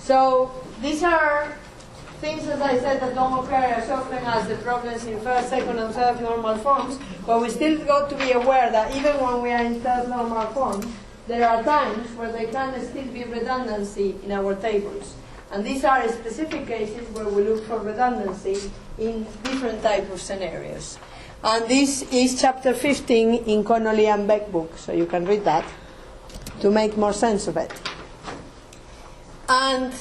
So these are things, as I said, that don't occur as often as the problems in first, second, and third normal forms, but we still got to be aware that even when we are in third normal form, there are times where there can still be redundancy in our tables. And these are specific cases where we look for redundancy in different types of scenarios. And this is chapter 15 in Connolly and Beck book, so you can read that to make more sense of it. And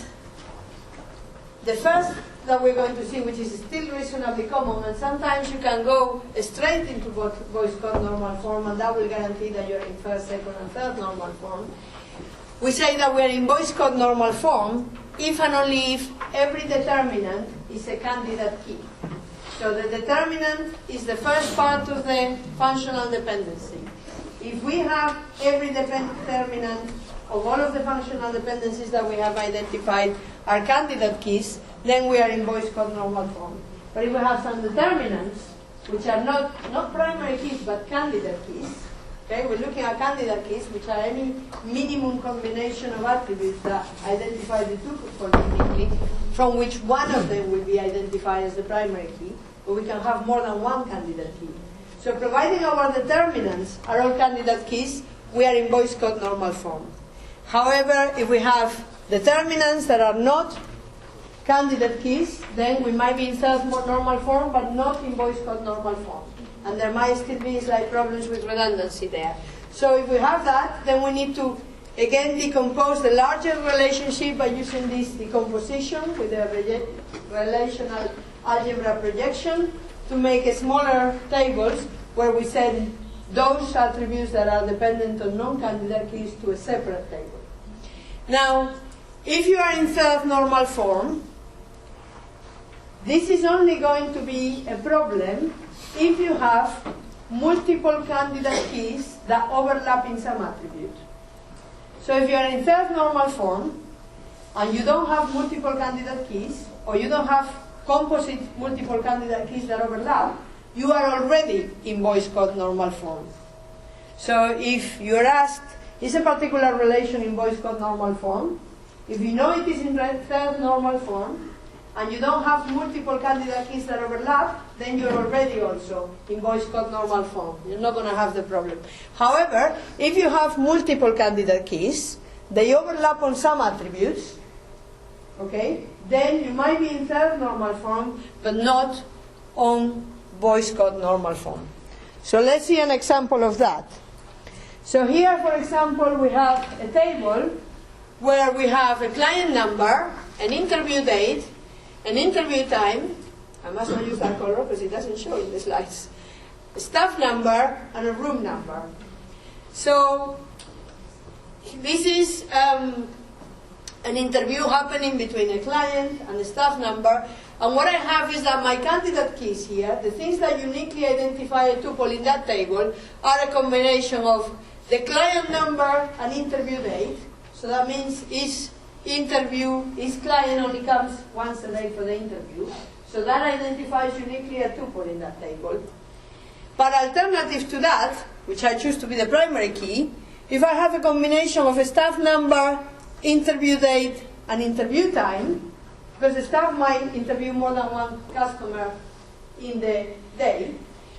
the first that we're going to see, which is still reasonably common, and sometimes you can go straight into Boyce-Codd normal form, and that will guarantee that you're in first, second, and third normal form. We say that we're in Boyce-Codd normal form if and only if every determinant is a candidate key. So the determinant is the first part of the functional dependency. If we have every determinant of all of the functional dependencies that we have identified are candidate keys, then we are in Boyce-Codd normal form. But if we have some determinants, which are not primary keys, but candidate keys, okay, we're looking at candidate keys, which are any minimum combination of attributes that identify the tuple uniquely, from which one of them will be identified as the primary key, but we can have more than one candidate key. So providing our determinants are all candidate keys, we are in Boyce-Codd normal form. However, if we have determinants that are not candidate keys, then we might be in third normal form, but not in Boyce-Codd normal form. And there might still be slight problems with redundancy there. So if we have that, then we need to, again, decompose the larger relationship by using this decomposition with the relational algebra projection to make smaller tables where we send those attributes that are dependent on non-candidate keys to a separate table. Now, if you are in third normal form, this is only going to be a problem if you have multiple candidate keys that overlap in some attribute. So if you are in third normal form and you don't have multiple candidate keys, or you don't have composite multiple candidate keys that overlap, you are already in Boyce-Codd normal form. So if you're asked, is a particular relation in Boyce-Codd normal form? If you know it is in third normal form, and you don't have multiple candidate keys that overlap, then you're already also in Boyce-Codd normal form. You're not going to have the problem. However, if you have multiple candidate keys, they overlap on some attributes, okay, then you might be in third normal form, but not on Boyce-Codd normal form. So let's see an example of that. So here, for example, we have a table where we have a client number, an interview date, an interview time. I must not use that color because it doesn't show in the slides. A staff number and a room number. So this is an interview happening between a client and a staff number. And what I have is that my candidate keys here, the things that uniquely identify a tuple in that table, are a combination of the client number and interview date. So that means each client only comes once a day for the interview. So that identifies uniquely a tuple in that table. But alternative to that, which I choose to be the primary key, if I have a combination of a staff number, interview date, and interview time, because the staff might interview more than one customer in the day,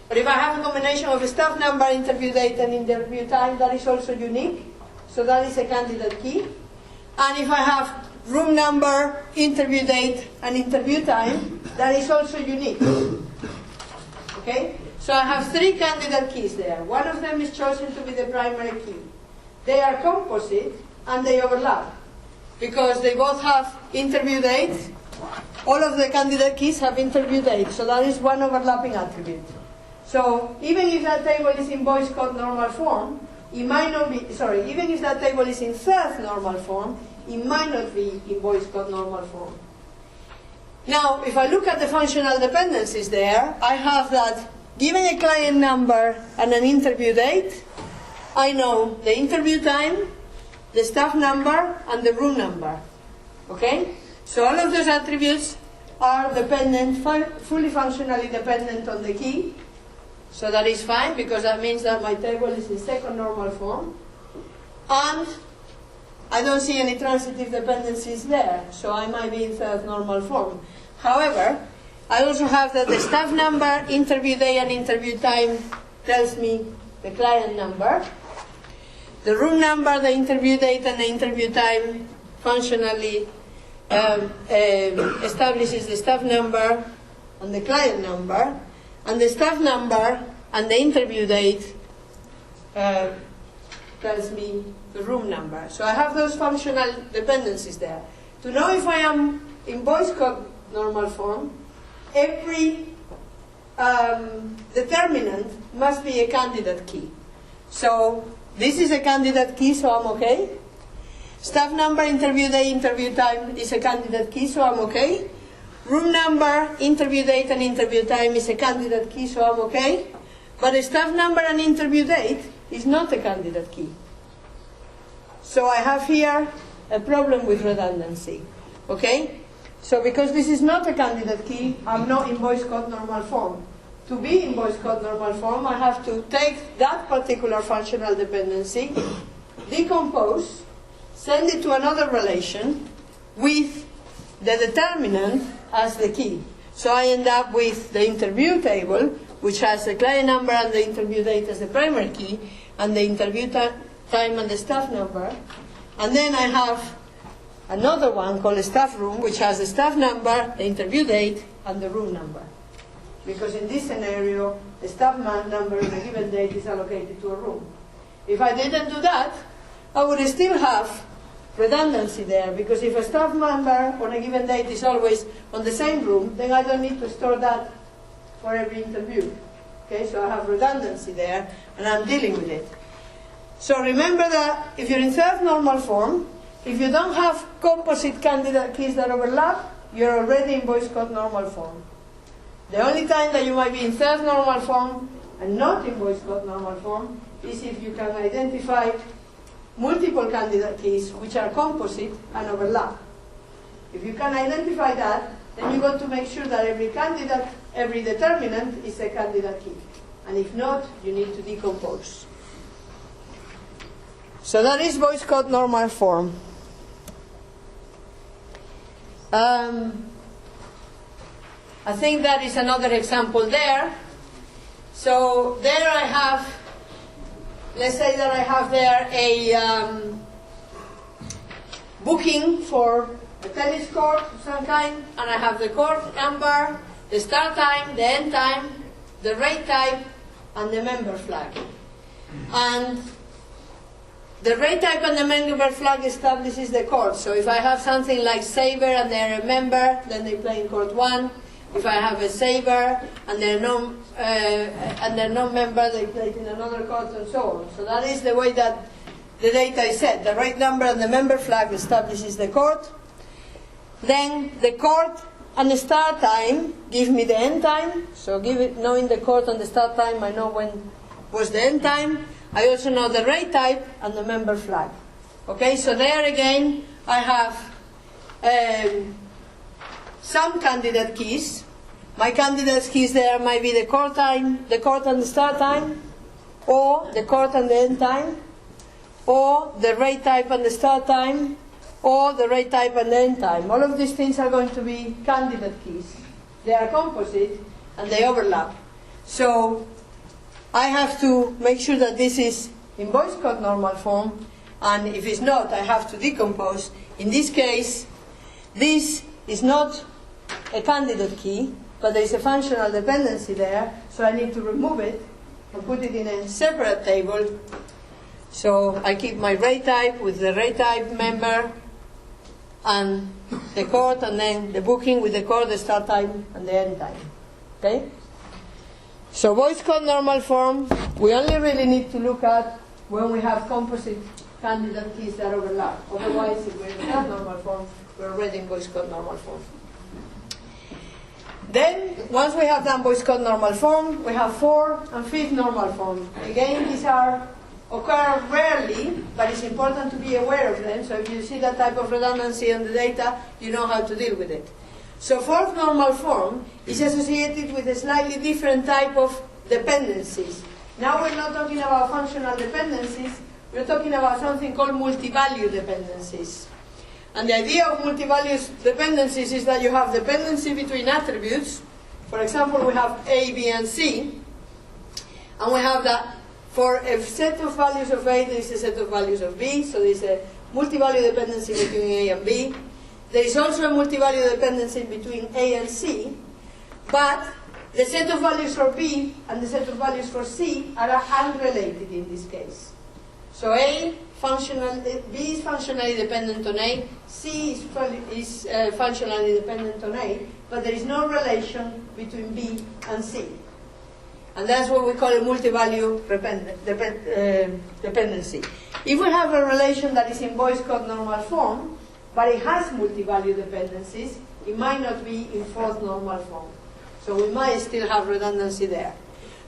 but if I have a combination of a staff number, interview date, and interview time, that is also unique. So that is a candidate key. And if I have room number, interview date, and interview time, that is also unique. Okay? So I have three candidate keys there. One of them is chosen to be the primary key. They are composite and they overlap because they both have interview date. All of the candidate keys have interview date, so that is one overlapping attribute. So even if that table is in Boyce-Codd normal form, it might not be, even if that table is in third normal form, it might not be in Boyce-Codd normal form. Now, if I look at the functional dependencies there, I have that given a client number and an interview date, I know the interview time, the staff number, and the room number. Okay? So all of those attributes are dependent, fully functionally dependent on the key. So that is fine, because that means that my table is in second normal form. And I don't see any transitive dependencies there, so I might be in third normal form. However, I also have that the staff number, interview day, and interview time tells me the client number. The room number, the interview date, and the interview time functionally establishes the staff number and the client number, and the staff number and the interview date tells me the room number. So I have those functional dependencies there. To know if I am in Boyce Codd normal form, every determinant must be a candidate key. So this is a candidate key, so I'm okay. Staff number, interview day, interview time is a candidate key, so I'm okay. Room number, interview date, and interview time is a candidate key, so I'm okay. But the staff number and interview date is not a candidate key. So I have here a problem with redundancy. Okay? So because this is not a candidate key, I'm not in Boyce Codd normal form. To be in Boyce Codd normal form, I have to take that particular functional dependency, decompose, send it to another relation with the determinant as the key. So I end up with the interview table, which has the client number and the interview date as the primary key, and the interview time and the staff number. And then I have another one called a staff room, which has the staff number, the interview date, and the room number. Because in this scenario, the staff number in a given date is allocated to a room. If I didn't do that, I would still have redundancy there, because if a staff member on a given date is always on the same room, then I don't need to store that for every interview. Okay, so I have redundancy there, and I'm dealing with it. So remember that if you're in third normal form, if you don't have composite candidate keys that overlap, you're already in Boyce Codd normal form. The only time that you might be in third normal form and not in Boyce Codd normal form is if you can identify multiple candidate keys which are composite and overlap. If you can identify that, then you've got to make sure that every candidate, every determinant is a candidate key. And if not, you need to decompose. So that is Boyce Codd normal form. I think that is another example there. So there I have, let's say that I have there a booking for a tennis court of some kind, and I have the court number, the start time, the end time, the rate type, and the member flag. And the rate type and the member flag establishes the court. So if I have something like saver and they're a member, then they play in court 1. If I have a saver and they're non-member, they play it in another court, and so on. So that is the way that the data is set. The rate number and the member flag establishes the court. Then the court and the start time give me the end time. So knowing the court and the start time, I know when was the end time. I also know the rate type and the member flag. Okay, so there again I have some candidate keys. My candidate keys there might be the court time, the court and the start time, or the court and the end time, or the rate type and the start time, or the rate type and the end time. All of these things are going to be candidate keys. They are composite and they overlap. So I have to make sure that this is in Boyce Codd normal form, and if it's not, I have to decompose. In this case, this is not a candidate key, but there is a functional dependency there, so I need to remove it and put it in a separate table. So I keep my rate type with the rate type member and the court, and then the booking with the court, the start time, and the end time. Okay? So Boyce Codd normal form, we only really need to look at when we have composite candidate keys that overlap. Otherwise, if we're in that normal form, we're already in Boyce Codd normal form. Then, once we have done Boyce Codd normal form, we have fourth and fifth normal form. Again, these occur rarely, but it's important to be aware of them. So if you see that type of redundancy on the data, you know how to deal with it. So fourth normal form is associated with a slightly different type of dependencies. Now we're not talking about functional dependencies, we're talking about something called multi-value dependencies. And the idea of multi-value dependencies is that you have dependency between attributes. For example, we have A, B, and C. And we have that for a set of values of A, there is a set of values of B. So there is a multi-value dependency between A and B. There is also a multi-value dependency between A and C. But the set of values for B and the set of values for C are unrelated in this case. So B is functionally dependent on A, C is functionally dependent on A, but there is no relation between B and C. And that's what we call a multi-value dependency. If we have a relation that is in Boy's code normal form, but it has multi-value dependencies, it might not be in fourth normal form. So we might still have redundancy there.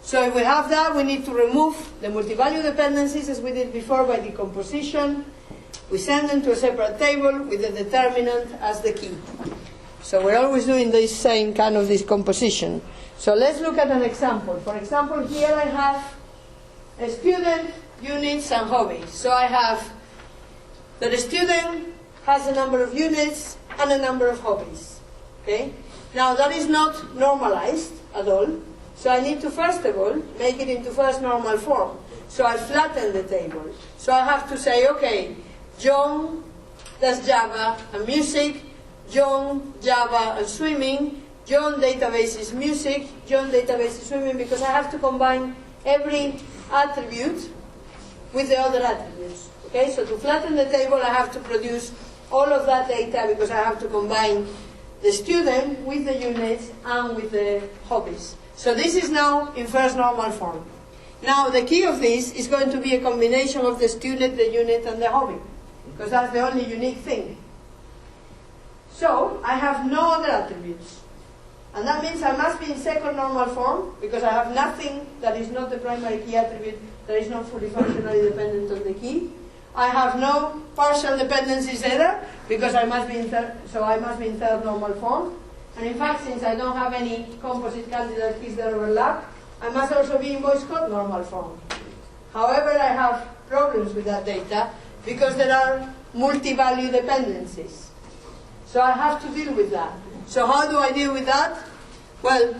So if we have that, we need to remove the multi-value dependencies as we did before by decomposition. We send them to a separate table with the determinant as the key. So we're always doing this same kind of decomposition. So let's look at an example. For example, here I have a student, units, and hobbies. So I have that the student has a number of units and a number of hobbies. Okay? Now that is not normalized at all. So I need to, first of all, make it into first normal form. So I flatten the table. So I have to say, okay, John does Java and music, John, Java, and swimming, John database is music, John database is swimming, because I have to combine every attribute with the other attributes. Okay, so to flatten the table, I have to produce all of that data because I have to combine the student with the units and with the hobbies. So this is now in first normal form. Now the key of this is going to be a combination of the student, the unit, and the hobby, because that's the only unique thing. So I have no other attributes. And that means I must be in second normal form, because I have nothing that is not the primary key attribute, that is not fully functionally dependent on the key. I have no partial dependencies either, because I must be in third normal form. And in fact, since I don't have any composite candidate keys that overlap, I must also be in voice code normal form. However, I have problems with that data because there are multi-value dependencies. So I have to deal with that. So how do I deal with that? Well,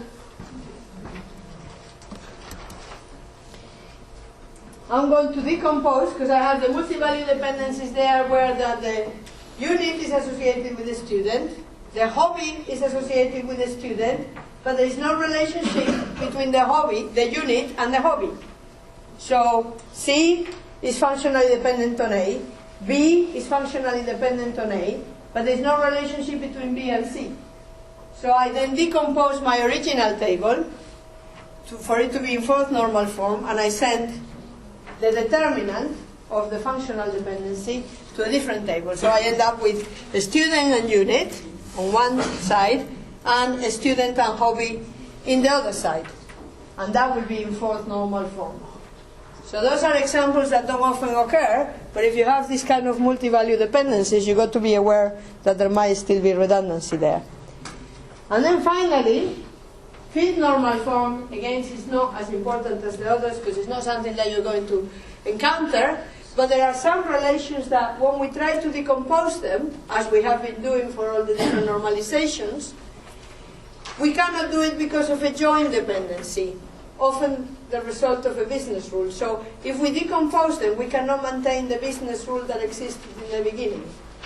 I'm going to decompose, because I have the multi-value dependencies there where the unit is associated with the student, the hobby is associated with the student, but there is no relationship between the hobby, the unit, and the hobby. So C is functionally dependent on A, B is functionally dependent on A, but there is no relationship between B and C. So I then decompose my original table for it to be in fourth normal form, and I send the determinant of the functional dependency to a different table. So I end up with a student and unit on one side, and a student and hobby in the other side. And that will be in fourth normal form. So those are examples that don't often occur, but if you have this kind of multi-value dependencies, you've got to be aware that there might still be redundancy there. And then finally, fifth normal form, again, is not as important as the others because it's not something that you're going to encounter, but there are some relations that when we try to decompose them, as we have been doing for all the different normalizations, we cannot do it because of a joint dependency, often the result of a business rule. So if we decompose them, we cannot maintain the business rule that existed in the beginning.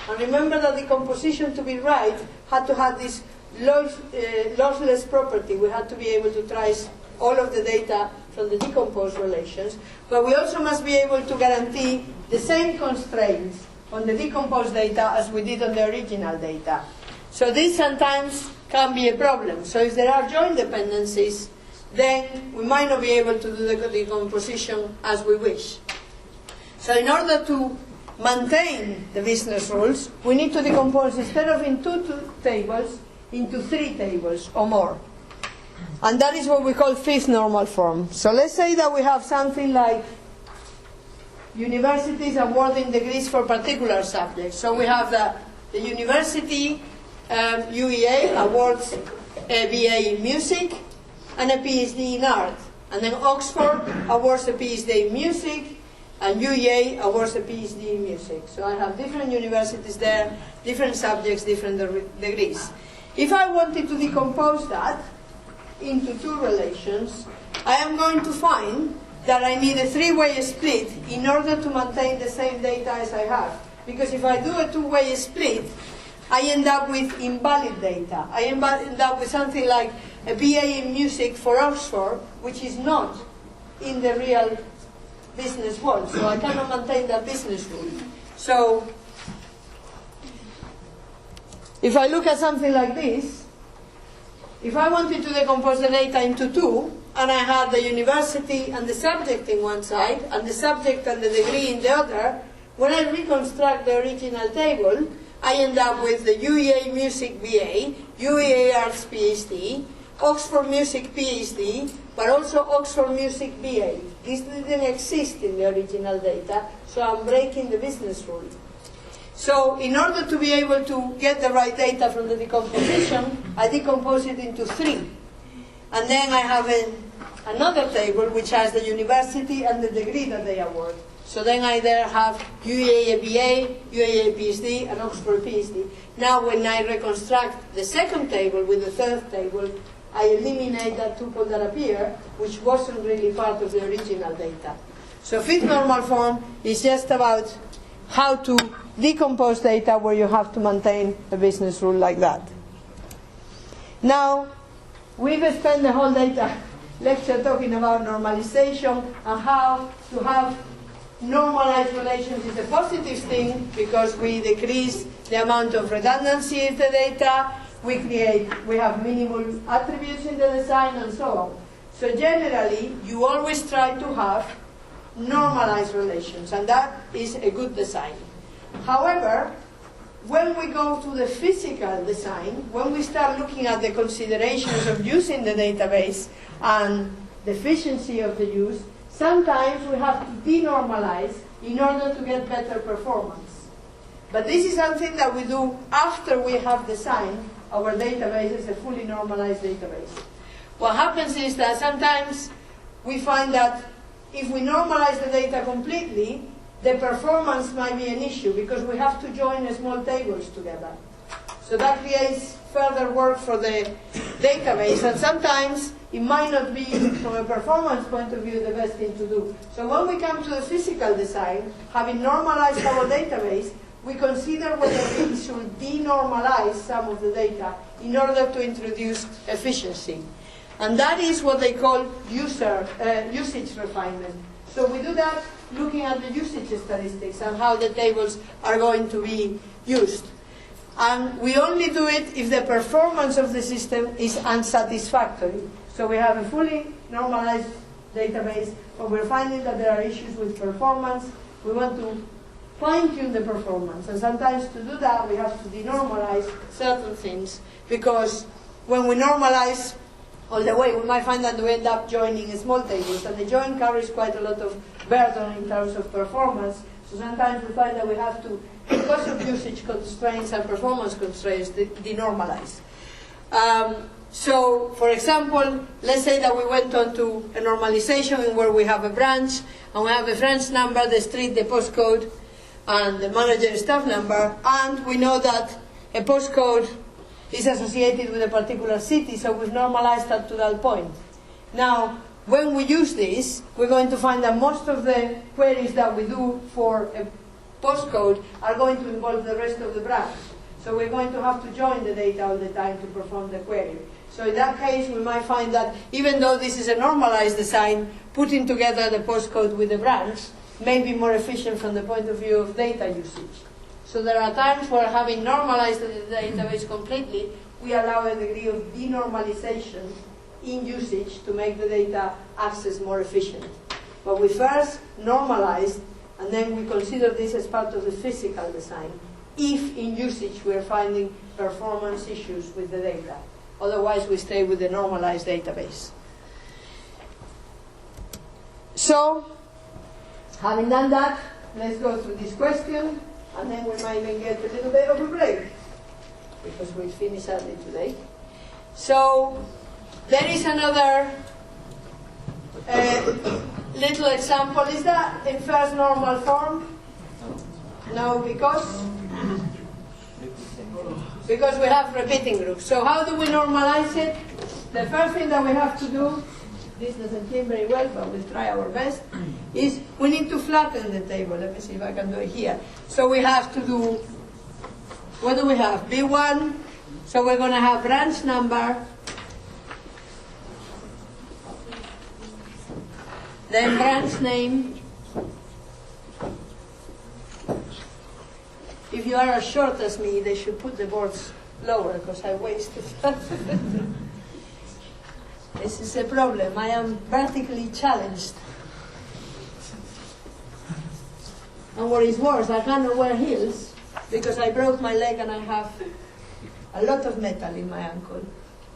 And remember that decomposition, to be right, had to have this lossless property. We had to be able to trace all of the data from the decomposed relations, but we also must be able to guarantee the same constraints on the decomposed data as we did on the original data. So this sometimes can be a problem. So if there are joint dependencies, then we might not be able to do the decomposition as we wish. So in order to maintain the business rules, we need to decompose, instead of in two tables, into 3 tables or more. And that is what we call fifth normal form. So let's say that we have something like universities awarding degrees for particular subjects. So we have the university, UEA, awards a BA in music and a PhD in art. And then Oxford awards a PhD in music, and UEA awards a PhD in music. So I have different universities there, different subjects, different degrees. If I wanted to decompose that into two relations, I am going to find that I need a three-way split in order to maintain the same data as I have. Because if I do a two-way split, I end up with invalid data. I end up with something like a BA in music for Oxford, which is not in the real business world. So I cannot maintain that business rule. So if I look at something like this, if I wanted to decompose the data into two, and I had the university and the subject in one side, and the subject and the degree in the other, when I reconstruct the original table, I end up with the UEA Music BA, UEA Arts PhD, Oxford Music PhD, but also Oxford Music BA. This didn't exist in the original data, so I'm breaking the business rule. So in order to be able to get the right data from the decomposition, I decompose it into three. And then I have another table which has the university and the degree that they award. So then I there have UEA BA, UEA PhD, and Oxford PhD. Now when I reconstruct the second table with the third table, I eliminate that tuple that appeared, which wasn't really part of the original data. So fifth normal form is just about how to decompose data where you have to maintain a business rule like that. Now, we've spent the whole data lecture talking about normalization and how to have normalized relations is a positive thing because we decrease the amount of redundancy in the data, we have minimal attributes in the design, and so on. So generally, you always try to have normalized relations, and that is a good design. However, when we go to the physical design, when we start looking at the considerations of using the database and the efficiency of the use, sometimes we have to denormalize in order to get better performance. But this is something that we do after we have designed our database as a fully normalized database. What happens is that sometimes we find that if we normalize the data completely, the performance might be an issue because we have to join small tables together. So that creates further work for the database, and sometimes it might not be, from a performance point of view, the best thing to do. So when we come to the physical design, having normalized our database, we consider whether we should denormalize some of the data in order to introduce efficiency. And that is what they call usage refinement. So we do that looking at the usage statistics and how the tables are going to be used. And we only do it if the performance of the system is unsatisfactory. So we have a fully normalized database, but we're finding that there are issues with performance. We want to fine-tune the performance. And sometimes to do that, we have to denormalize certain things, because when we normalize all the way, we might find that we end up joining small tables, and the join carries quite a lot of burden in terms of performance. So sometimes we find that we have to, because of usage constraints and performance constraints, denormalize. So, for example, let's say that we went on to a normalization in where we have a branch, and we have a branch number, the street, the postcode, and the manager staff number, and we know that a postcode is associated with a particular city, so we've normalized that to that point. Now, when we use this, we're going to find that most of the queries that we do for a postcode are going to involve the rest of the branch. So we're going to have to join the data all the time to perform the query. So in that case, we might find that even though this is a normalized design, putting together the postcode with the branch may be more efficient from the point of view of data usage. So there are times where, having normalized the database completely, we allow a degree of denormalization in usage to make the data access more efficient. But we first normalize, and then we consider this as part of the physical design, if in usage we are finding performance issues with the data. Otherwise, we stay with the normalized database. So, having done that, let's go through this question, and then we might even get a little bit of a break, because we finished early today. So, there is another little example. Is that in first normal form? No, because we have repeating groups. So how do we normalize it? The first thing that we have to do, this doesn't seem very well, but we'll try our best, is we need to flatten the table. Let me see if I can do it here. So we have to do, what do we have? B1, so we're going to have branch number, then branch name. If you are as short as me, they should put the boards lower because I wasted. This is a problem. I am vertically challenged. And what is worse, I cannot wear heels because I broke my leg and I have a lot of metal in my ankle.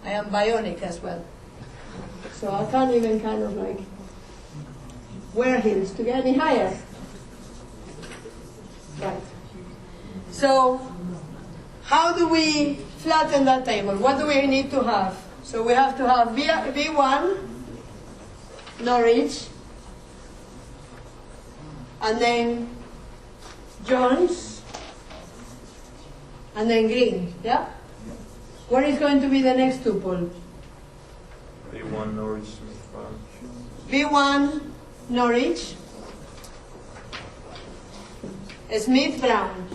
I am bionic as well. So I can't even kind of like wear heels to get any higher. Right. So how do we flatten that table? What do we need to have? So we have to have B1, Norwich, and then Jones, and then Green, yeah? What is going to be the next tuple? B1 Norwich Smith Brown. B1 Norwich, Smith Brown.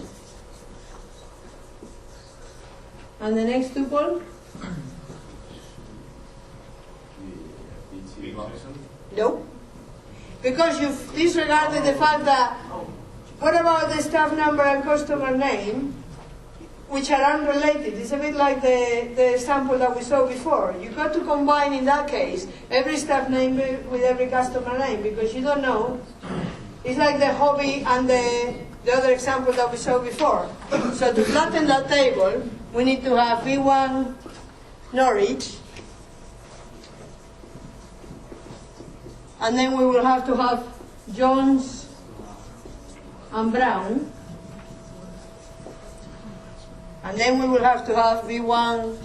And the next tuple? No. Because you've disregarded the fact that, what about the staff number and customer name, which are unrelated? It's a bit like the example that we saw before. You've got to combine, in that case, every staff name with every customer name, because you don't know. It's like the hobby and the other example that we saw before. So to flatten that table, we need to have B1 Norwich, and then we will have to have Jones and Brown, and then we will have to have B1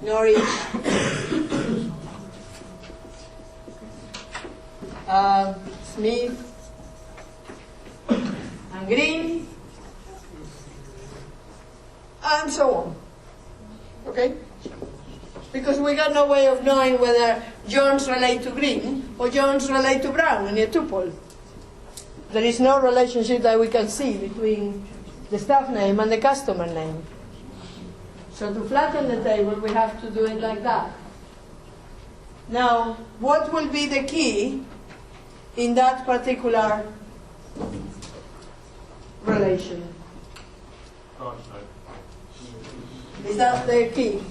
Norwich, Smith and Green, and so on. Okay? Because we got no way of knowing whether Jones relate to Green or Jones relate to Brown in a tuple. There is no relationship that we can see between the staff name and the customer name. So to flatten the table, we have to do it like that. Now, what will be the key in that particular relation? Is that the key?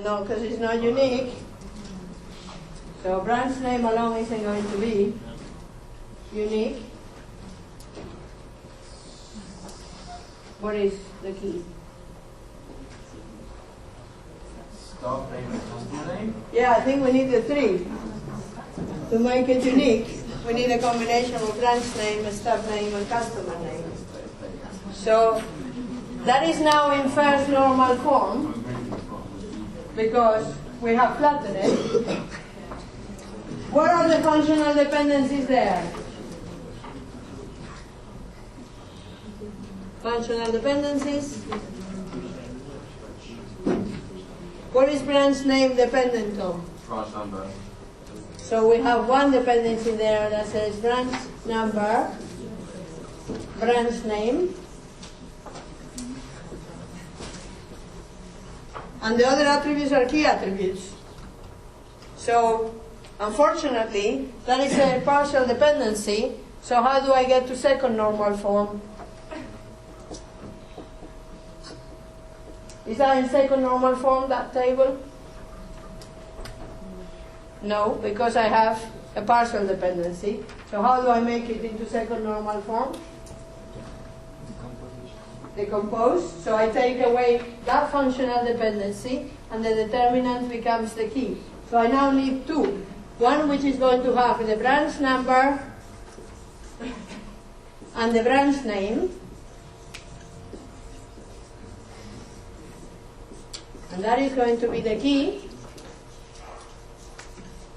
No, because it's not unique. So branch name alone isn't going to be unique. What is the key? Staff name and customer name? Yeah, I think we need the three. To make it unique, we need a combination of branch name, staff name, and customer name. So that is now in first normal form, because we have flattened it. What are the functional dependencies there? Functional dependencies. What is branch name dependent on? Branch number. So we have one dependency there that says branch number, branch name, and the other attributes are key attributes. So, unfortunately, that is a partial dependency. So how do I get to second normal form? Is that in second normal form, that table? No, because I have a partial dependency. So how do I make it into second normal form? Decompose. So I take away that functional dependency, and the determinant becomes the key. So I now need two. One which is going to have the branch number and the branch name. And that is going to be the key.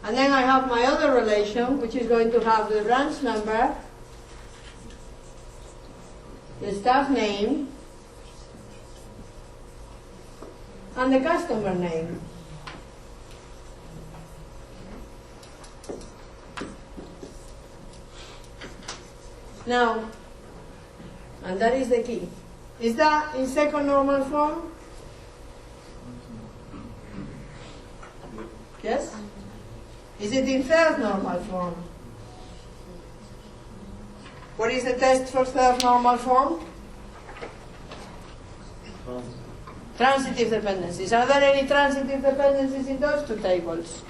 And then I have my other relation, which is going to have the branch number, the staff name, and the customer name. Now, and that is the key. Is that in second normal form? Yes? Is it in third normal form? What is the test for third normal form? Transitive dependencies. Are there any transitive dependencies in those two tables?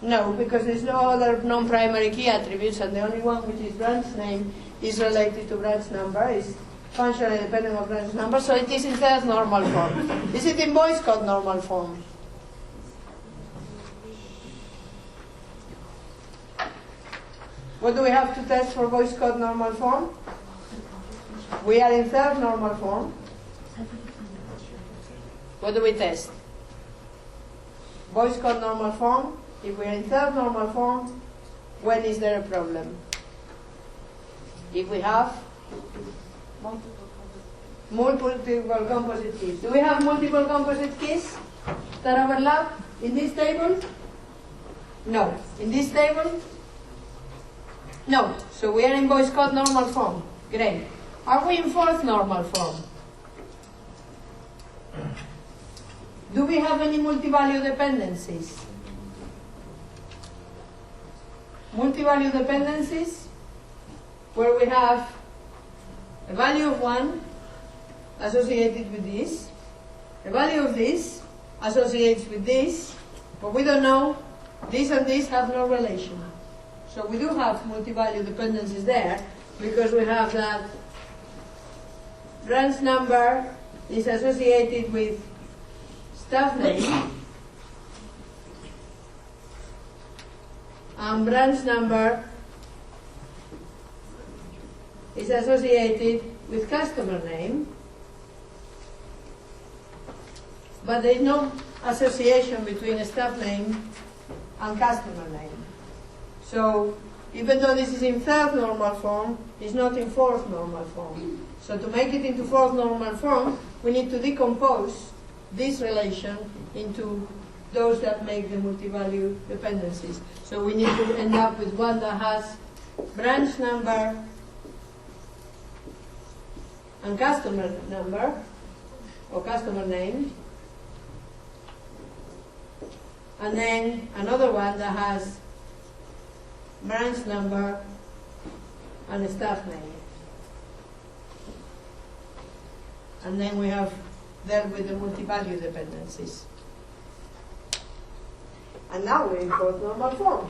No, because there's no other non-primary key attributes, and the only one, which is branch name, is related to branch number, is functionally dependent on branch number, so it is in third normal form. Is it in Boyce Codd normal form? What do we have to test for Boyce Codd normal form? We are in third normal form. What do we test? Boyce Codd normal form. If we are in third normal form, when is there a problem? If we have multiple composite keys. Do we have multiple composite keys that overlap in this table? No. In this table? No. So we are in Boyce Codd normal form. Great. Are we in fourth normal form? Do we have any multi-value dependencies? Multi-value dependencies where we have a value of 1 associated with this, a value of this associates with this, but we don't know this and this have no relation. So we do have multi-value dependencies there because we have that branch number is associated with staff name, and branch number is associated with customer name, but there is no association between a staff name and customer name. So even though this is in third normal form, it's not in fourth normal form. So to make it into fourth normal form, we need to decompose this relation into those that make the multi-value dependencies. So we need to end up with one that has branch number and customer number, or customer name, and then another one that has branch number and staff name. And then we have dealt with the multi-value dependencies. And now we're in fourth normal form.